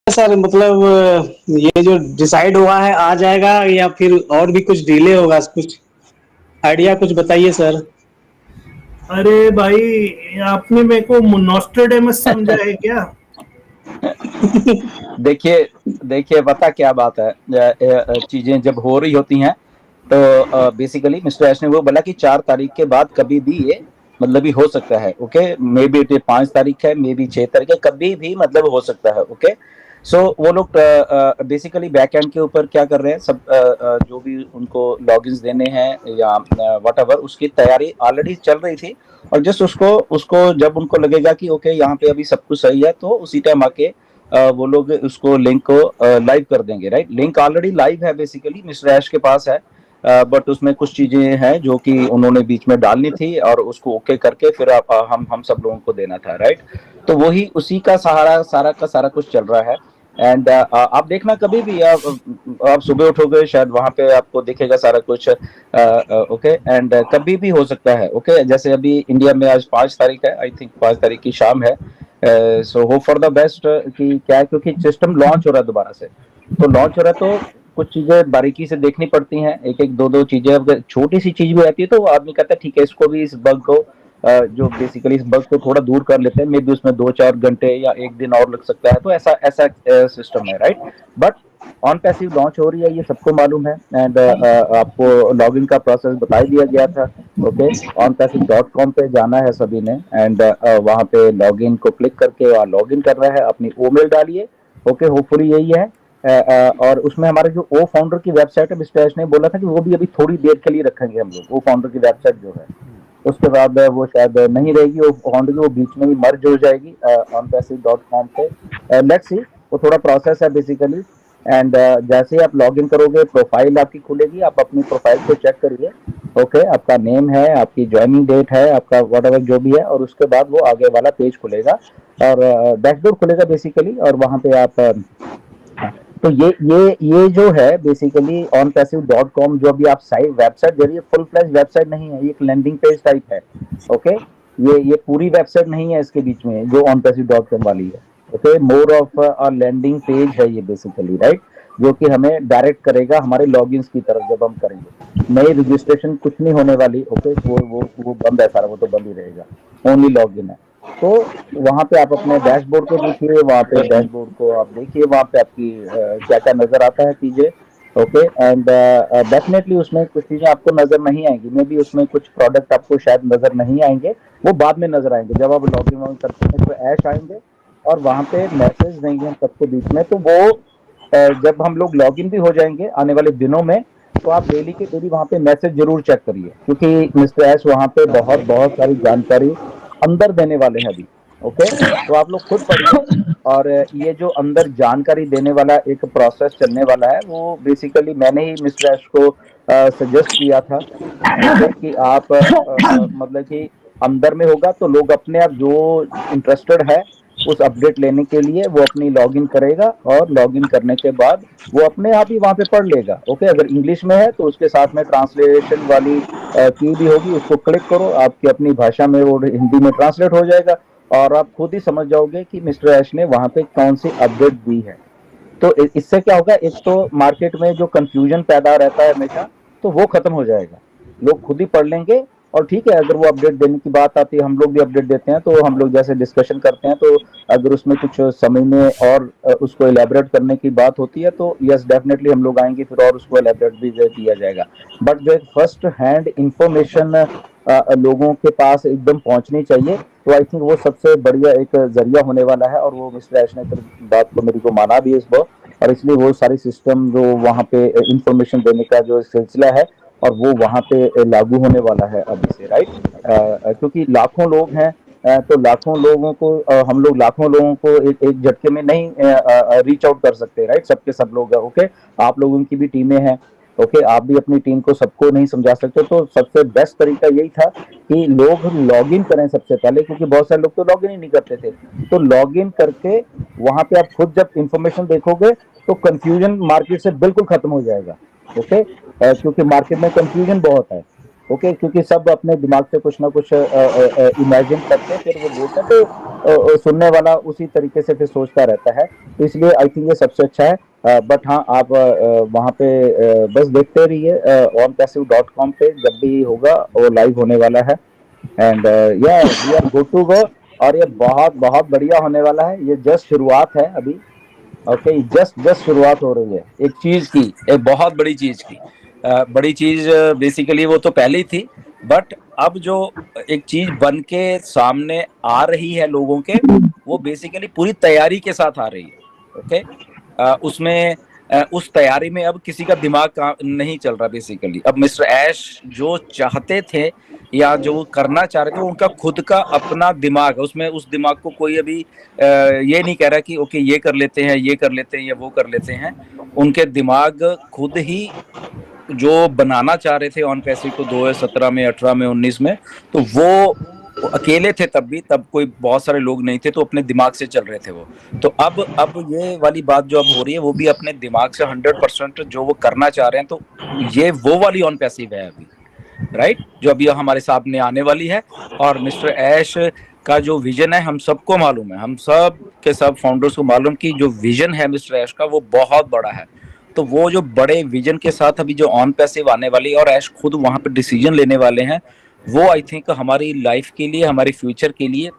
Sir मतलब ये जो डिसाइड हुआ है आ जाएगा या फिर और भी कुछ डिले होगा? कुछ आइडिया कुछ बताइए सर। अरे भाई, आपने मेरे को नॉस्ट्रेडेमस समझा है क्या? देखिए देखिए पता क्या बात है, चीजें जब हो रही होती हैं तो बेसिकली मिस्टर एश ने वो बोला कि 4 तारीख के बाद कभी भी ये मतलब भी हो सकता है। ओके, मे बी 5 तारीख है, मे बी 6 तारीख है, कभी भी मतलब हो सकता है। ओके, सो वो लोग बेसिकली बैक एंड के ऊपर क्या कर रहे हैं, सब जो भी उनको लॉगिन्स देने हैं या वट एवर, उसकी तैयारी ऑलरेडी चल रही थी। और जस्ट उसको उसको जब उनको लगेगा कि ओके यहाँ पे अभी सब कुछ सही है, तो उसी टाइम आके वो लोग उसको लिंक को लाइव कर देंगे। राइट, लिंक ऑलरेडी लाइव है, बेसिकली मिस्टर ऐश के पास है, बट उसमें कुछ चीजें हैं जो कि उन्होंने बीच में डालनी थी और उसको ओके करके फिर हम सब लोगों को देना था। राइट, तो वही उसी का सहारा सारा का सारा कुछ चल रहा है। एंड आप देखना कभी भी आप सुबह उठोगे शायद वहां पे आपको दिखेगा सारा कुछ। ओके, एंड कभी भी हो सकता है। ओके, जैसे अभी इंडिया में आज 5 तारीख है, आई थिंक 5 तारीख की शाम है। So hope for the best कि क्या है, क्योंकि सिस्टम लॉन्च हो रहा है दोबारा से, तो लॉन्च हो रहा है तो कुछ चीजें बारीकी से देखनी पड़ती हैं, एक एक दो दो चीजें। अगर छोटी सी चीज भी आती है तो आदमी कहता है ठीक है, इसको भी, इस बग को जो बेसिकली इस बग को थोड़ा दूर कर लेते हैं, मे बी उसमें 2-4 घंटे या एक दिन और लग सकता है, तो ऐसा ऐसा सिस्टम है। Right, but on passive launch हो रही है, ये सबको मालूम है। एंड आपको लॉगिन का प्रोसेस बता दिया गया था। ओके, onpassive.com पे जाना है सभी ने, एंड वहाँ पे लॉगिन को क्लिक करके वहाँ लॉगिन करना है, अपनी ईमेल डालिए। ओके, होपफुली यही है। और उसमें हमारे जो ओ फाउंडर की वेबसाइट है, मिस्टर एश ने बोला था कि वो भी अभी थोड़ी देर के लिए रखेंगे हम लोग, ओ फाउंडर की वेबसाइट जो है, उसके बाद वो शायद नहीं रहेगी, वो फाउंडर की वो बीच में ही मर्ज हो जाएगी onpassive.com पे। लेट्स सी, वो थोड़ा प्रोसेस है बेसिकली। एंड जैसे ही आप लॉगिन करोगे, प्रोफाइल आपकी खुलेगी, आप अपनी प्रोफाइल को चेक करिए। ओके, आपका नेम है, आपकी ज्वाइनिंग डेट है, आपका वट एवर जो भी है, और उसके बाद वो आगे वाला पेज खुलेगा और डैशबोर्ड खुलेगा बेसिकली, और वहाँ पे आप तो ये जो है बेसिकली onpassive.com, जो भी आप साइट वेबसाइट दे रही है, फुल फ्लैश वेबसाइट नहीं है, ये एक लैंडिंग पेज टाइप है। ओके, ये पूरी वेबसाइट नहीं है इसके बीच में जो onpassive.com वाली है। Okay, more of a landing page है ये बेसिकली। राइट, जो कि हमें डायरेक्ट करेगा हमारे लॉगिन्स की तरफ जब हम करेंगे। नई रजिस्ट्रेशन कुछ नहीं होने वाली। ओके, वो बंद है सारा, वो तो बंद ही रहेगा, ओनली लॉगिन है। तो वहाँ पे आप अपने डैशबोर्ड को देखिए, वहाँ पे डैशबोर्ड को आप देखिए, वहाँ पे आपकी क्या क्या नजर आता है चीजें। ओके, एंड डेफिनेटली उसमें कुछ चीजें आपको नजर नहीं आएंगी, मे बी उसमें कुछ प्रोडक्ट आपको शायद नजर नहीं आएंगे, वो बाद में नजर आएंगे जब आप लॉगिन वॉगिन करते हैं, तो ऐश आएंगे और वहाँ पे मैसेज देंगे हम सबको बीच में। तो वो जब हम लोग लॉगिन भी हो जाएंगे आने वाले दिनों में, तो आप डेली के डेली वहाँ पे मैसेज जरूर चेक करिए, क्योंकि मिस्टर एस वहाँ पे बहुत बहुत सारी जानकारी अंदर देने वाले हैं अभी। ओके, तो आप लोग खुद पढ़िए। और ये जो अंदर जानकारी देने वाला एक प्रोसेस चलने वाला है, वो बेसिकली मैंने ही मिस्टर एश को सजेस्ट किया था। ओके, कि आप मतलब कि अंदर में होगा तो लोग अपने आप जो इंटरेस्टेड है उस अपडेट लेने के लिए वो अपनी लॉगिन करेगा, और लॉगिन करने के बाद वो अपने आप ही वहाँ पे पढ़ लेगा। ओके, अगर इंग्लिश में है तो उसके साथ में ट्रांसलेशन वाली की भी होगी, उसको क्लिक करो, आपकी अपनी भाषा में वो हिंदी में ट्रांसलेट हो जाएगा, और आप खुद ही समझ जाओगे कि मिस्टर ऐश ने वहाँ पे कौन सी अपडेट दी है। तो इससे क्या होगा, एक तो मार्केट में जो कंफ्यूजन पैदा रहता है हमेशा, तो वो खत्म हो जाएगा, लोग खुद ही पढ़ लेंगे। और ठीक है, अगर वो अपडेट देने की बात आती है, हम लोग भी अपडेट देते हैं, तो हम लोग जैसे डिस्कशन करते हैं, तो अगर उसमें कुछ समझने और उसको एलेबरेट करने की बात होती है, तो यस डेफिनेटली हम लोग आएंगे फिर और उसको एलेबरेट भी दिया जाएगा। बट जो एक फर्स्ट हैंड इंफॉर्मेशन लोगों के पास एकदम पहुंचनी चाहिए, तो आई थिंक वो सबसे बढ़िया एक जरिया होने वाला है। और वो मिस्टर ऐश ने फिर बात को मेरी को माना भी इस बार, और इसलिए वो सारी सिस्टम जो वहाँ पे इंफॉर्मेशन देने का जो सिलसिला है, और वो वहाँ पे लागू होने वाला है अभी से। राइट, क्योंकि लाखों लोग हैं, तो लाखों लोगों को हम लोग लाखों लोगों को एक झटके में नहीं रीच आउट कर सकते। राइट, सबके सब लोग है। ओके, आप लोगों की भी टीमें हैं। ओके, आप भी अपनी टीम को सबको नहीं समझा सकते, तो सबसे बेस्ट तरीका यही था कि लोग लॉग इन करें सबसे पहले, क्योंकि बहुत सारे लोग तो लॉग इन ही नहीं करते थे। तो लॉग इन करके वहां पे आप खुद जब इंफॉर्मेशन देखोगे, तो कंफ्यूजन मार्केट से बिल्कुल खत्म हो जाएगा। ओके, क्योंकि मार्केट में कंफ्यूजन बहुत है। ओके, क्योंकि सब अपने दिमाग से कुछ ना कुछ इमेजिन करते हैं, फिर वो बोलते हैं, तो सुनने वाला उसी तरीके से फिर सोचता रहता है। तो इसलिए आई थिंक ये सबसे अच्छा है। बट हाँ, आप वहाँ पे बस देखते रहिए onpassive.com पे, जब भी होगा वो लाइव होने वाला है। एंड या we are good to go. और ये बहुत बहुत बढ़िया होने वाला है, ये जस्ट शुरुआत है अभी। ओके, जस्ट जस्ट शुरुआत हो रही है एक चीज की, एक बहुत बड़ी चीज की। बड़ी चीज बेसिकली वो तो पहले ही थी, बट अब जो एक चीज बन के सामने आ रही है लोगों के, वो बेसिकली पूरी तैयारी के साथ आ रही है। ओके, उसमें उस तैयारी में अब किसी का दिमाग नहीं चल रहा। बेसिकली अब मिस्टर ऐश जो चाहते थे या जो वो करना चाह रहे थे, उनका खुद का अपना दिमाग है, उसमें उस दिमाग को कोई अभी ये नहीं कह रहा कि ओके ये कर लेते हैं, ये कर लेते हैं, या वो कर लेते हैं। उनके दिमाग खुद ही जो बनाना चाह रहे थे ऑन पैसिव को 2017 में, 18 में, 19 में, तो वो अकेले थे तब भी, तब कोई बहुत सारे लोग नहीं थे, तो अपने दिमाग से चल रहे थे वो। तो अब ये वाली बात जो अब हो रही है, वो भी अपने दिमाग से 100% जो वो करना चाह रहे हैं, तो ये वो वाली ऑन पैसिव है अभी, राइट, जो अभी हमारे सामने आने वाली है। और मिस्टर ऐश का जो विजन है, हम सबको मालूम है, हम सब के सब फाउंडर्स को मालूम कि जो विजन है मिस्टर ऐश का, वो बहुत बड़ा है। तो वो जो बड़े विजन के साथ अभी जो ऑन पैसिव आने वाली है, और ऐश खुद वहां पे डिसीजन लेने वाले हैं, वो आई थिंक हमारी लाइफ के लिए, हमारी फ्यूचर के लिए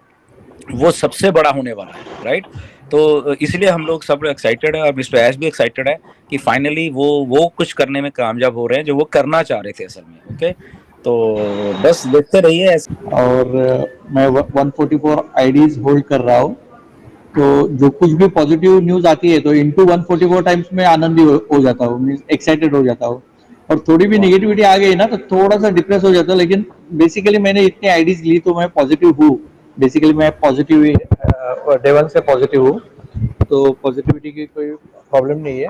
वो सबसे बड़ा होने वाला है, राइट। तो इसलिए हम लोग सब एक्साइटेड है, और मिस्टर ऐश भी एक्साइटेड है कि फाइनली वो कुछ करने में कामयाब हो रहे हैं जो वो करना चाह रहे थे असल में। ओके, तो बस देखते रहिए। और मैं 144 आईडीज होल्ड कर रहा हूँ, तो जो कुछ भी पॉजिटिव न्यूज आती है तो इनटू 144 टाइम्स में आनंदी हो जाता हूँ, मींस एक्साइटेड हो जाता हूँ। और थोड़ी भी नेगेटिविटी आ गई ना तो थोड़ा सा डिप्रेस हो जाता हूँ, लेकिन बेसिकली मैंने इतनी आईडीज ली तो मैं पॉजिटिव हूँ। बेसिकली मैं पॉजिटिव डे वन से पॉजिटिव हूँ, तो पॉजिटिविटी की कोई प्रॉब्लम नहीं है।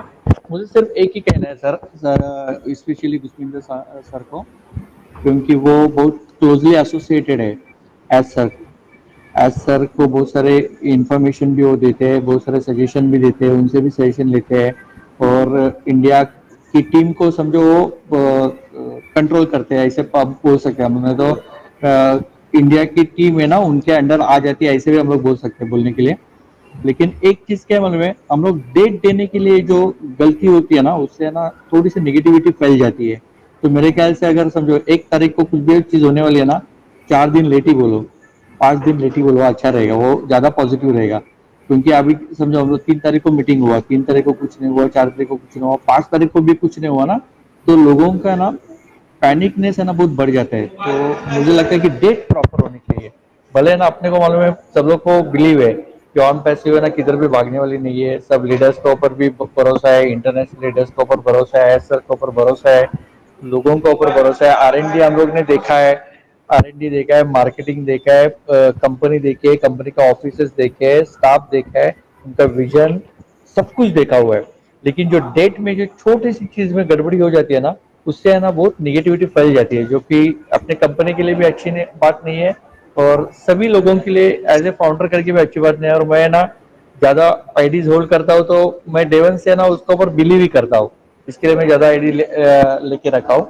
मुझे सिर्फ एक ही कहना है सर स्पेशली गुस्मिंदर सर को, क्योंकि वो बहुत क्लोजली एसोसिएटेड है एज सर को बहुत सारे इंफॉर्मेशन भी वो देते हैं, बहुत सारे सजेशन भी देते हैं, उनसे भी सजेशन लेते हैं। और इंडिया की टीम को समझो वो कंट्रोल करते हैं, ऐसे बोल सकते हैं हम। तो इंडिया की टीम है ना, उनके अंडर आ जाती है, ऐसे भी हम लोग बोल सकते हैं बोलने के लिए। लेकिन एक चीज क्या मालूम है, हम लोग डेट देने के लिए जो गलती होती है ना, उससे ना थोड़ी सी नेगेटिविटी फैल जाती है। तो मेरे ख्याल से अगर समझो 1 तारीख को कुछ भी चीज होने वाली है ना, 4 दिन लेट ही बोलो, 5 दिन लेट ही बोलो, अच्छा रहेगा, वो ज्यादा पॉजिटिव रहेगा। क्योंकि अभी समझो हम लोग 3 तारीख को मीटिंग हुआ, 3 तारीख को कुछ नहीं हुआ, 4 तारीख को कुछ नहीं हुआ, 5 तारीख को भी कुछ नहीं हुआ ना, तो लोगों का ना पैनिकनेस है ना बहुत बढ़ जाता है। तो मुझे लगता है कि डेट प्रॉपर होनी चाहिए। भले ना अपने को मालूम है, सब लोग को बिलीव है कि ऑन पैसिव है ना किधर भी भागने वाली नहीं है, सब लीडर्स के ऊपर भी भरोसा है, इंटरनेशनल लीडर्स के ऊपर भरोसा है, सर के ऊपर भरोसा है, लोगों के ऊपर भरोसा है। आरएनडी हम लोग ने देखा है, आरएनडी देखा है, मार्केटिंग देखा है, कंपनी देखी है, कंपनी का ऑफिसेस देखे है, स्टाफ देखा है, उनका विजन सब कुछ देखा हुआ है। लेकिन जो डेट में जो छोटी सी चीज में गड़बड़ी हो जाती है ना, उससे है ना बहुत निगेटिविटी फैल जाती है, जो कि अपने कंपनी के लिए भी अच्छी बात नहीं है, और सभी लोगों के लिए एज ए फाउंडर करके भी अच्छी बात नहीं है। और मैं ना ज्यादा आईडीज होल्ड करता हूँ, तो मैं डे वन से ना उसके ऊपर बिलीव ही करता हूँ, इसके लिए मैं ज्यादा आईडी लेके रखा हूँ।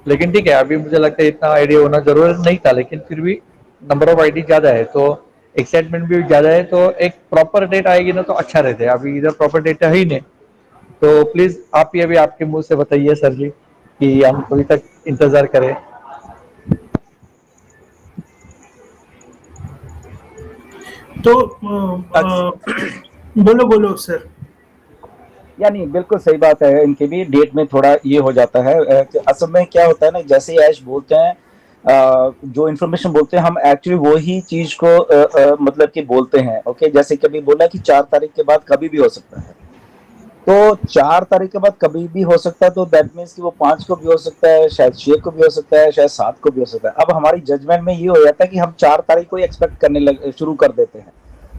लेकिन ठीक है, अभी मुझे लगता है इतना आईडी होना जरूरत नहीं था, लेकिन फिर भी नंबर ऑफ आईडी ज्यादा है तो एक्साइटमेंट भी ज्यादा है, तो एक प्रॉपर डेट आएगी ना तो अच्छा रहता है। अभी इधर प्रॉपर डेट है ही नहीं, तो प्लीज आप ही अभी आपके मुंह से बताइए सर जी कि हम कभी तक इंतजार करें। तो बोलो सर। यानी बिल्कुल सही बात है, इनके भी डेट में थोड़ा ये हो जाता है। असल में क्या होता है ना, जैसे ही ऐश बोलते हैं, जो इन्फॉर्मेशन बोलते हैं, हम एक्चुअली वही चीज को मतलब कि बोलते हैं। ओके, जैसे कभी बोला कि 4 तारीख के बाद कभी भी हो सकता है, तो 4 तारीख के बाद कभी भी हो सकता है, तो दैट मीन्स कि वो 5 को भी हो सकता है, शायद 6 को भी हो सकता है, शायद 7 को भी हो सकता है। अब हमारी जजमेंट में ये हो जाता है कि हम 4 तारीख को ही एक्सपेक्ट करने शुरू कर देते हैं।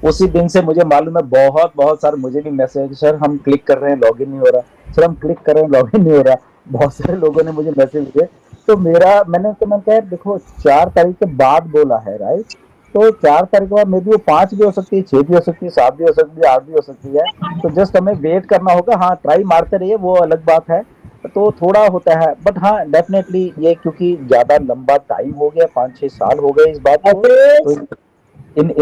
उसी दिन से मुझे मालूम है बहुत सारे मुझे भी मैसेज, सर हम क्लिक कर रहे हैं लॉगिन नहीं हो रहा, सर हम क्लिक कर रहे हैं लॉगिन नहीं हो रहा, बहुत सारे लोगों ने मुझे मैसेज दिए। तो मैंने कहा देखो 4 तारीख के बाद बोला है, राइट, तो 4 तारीख के बाद मे बी वो 5 भी हो सकती है, 6 भी हो सकती है, 7 भी हो सकती है, 8 भी हो सकती है। तो जस्ट हमें वेट करना होगा। हाँ, ट्राई मारते रहिए, वो अलग बात है। तो थोड़ा होता है, बट हाँ डेफिनेटली ये क्योंकि ज्यादा लंबा टाइम हो गया, 5-6 साल हो गए इस बात को, तो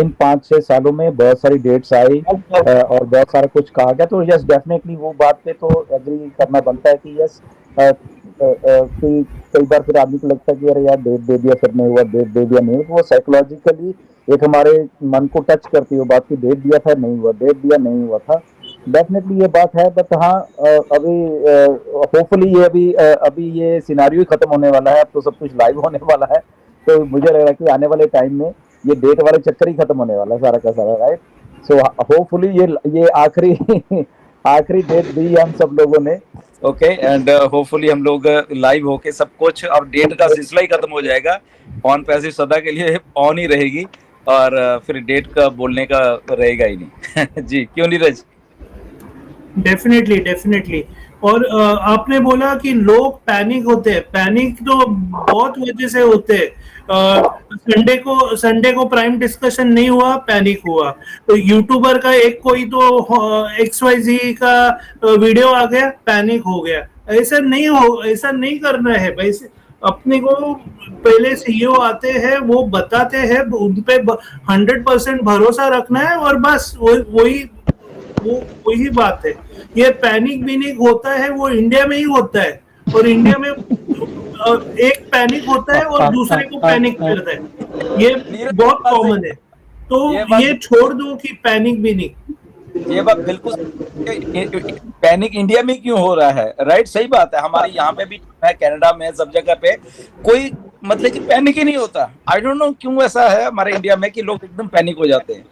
इन 5-6 सालों में बहुत सारी डेट्स आई और बहुत सारा कुछ कहा गया, तो यस डेफिनेटली वो बात पे तो एग्री करना बनता है कि यस कई बार फिर आदमी को लगता है कि अरे यार डेट दे दिया फिर नहीं हुआ, डेट दे दिया नहीं, तो वो साइकोलॉजिकली एक हमारे मन को टच करती है वो बात की, डेट दिया था नहीं हुआ, डेट दिया नहीं हुआ था, डेफिनेटली ये बात है। बट हाँ अभी होपफुली ये अभी ये सिनारियो खत्म होने वाला है, अब तो सब कुछ लाइव होने वाला है, तो मुझे लग रहा है कि आने वाले टाइम में ये डेट वाले चक्कर ही खत्म होने वाला है सारा का सारा, राइट। सो होपफुली ये आखिरी आखिरी डेट दी है हम सब लोगों ने, ओके, एंड होपफुली हम लोग लाइव होके सब कुछ, अब डेट का सिलसिला ही खत्म हो जाएगा, ऑन पैसिव सदा के लिए ऑन ही रहेगी, और फिर डेट का बोलने का रहेगा ही नहीं। जी क्यों नीरज? Definitely definitely. और आपने बोला कि लोग पैनिक होते हैं, पैनिक तो बहुत वजह से होते हैं। संडे को प्राइम डिस्कशन नहीं हुआ, पैनिक हुआ, तो यूट्यूबर का एक कोई तो XYZ का वीडियो आ गया, पैनिक हो गया। ऐसा नहीं करना है भाई। अपने को पहले CEO आते हैं, वो बताते हैं, उन पे 100% भरोसा रखना है, और बस वही बात है। ये पैनिक बीनिक होता है वो इंडिया में ही होता है, और इंडिया में एक पैनिक होता है और दूसरे को पैनिक करता है, ये बहुत कॉमन है। तो ये छोड़ दो कि पैनिक बीनिक, ये बात बिल्कुल, पैनिक इंडिया में क्यों हो रहा है, राइट, सही बात है। हमारे यहाँ पे भी है, कनाडा में, सब जगह पे कोई मतलब कि पैनिक ही नहीं होता। आई डोंट नो क्यों ऐसा है हमारे इंडिया में कि लोग एकदम पैनिक हो जाते हैं।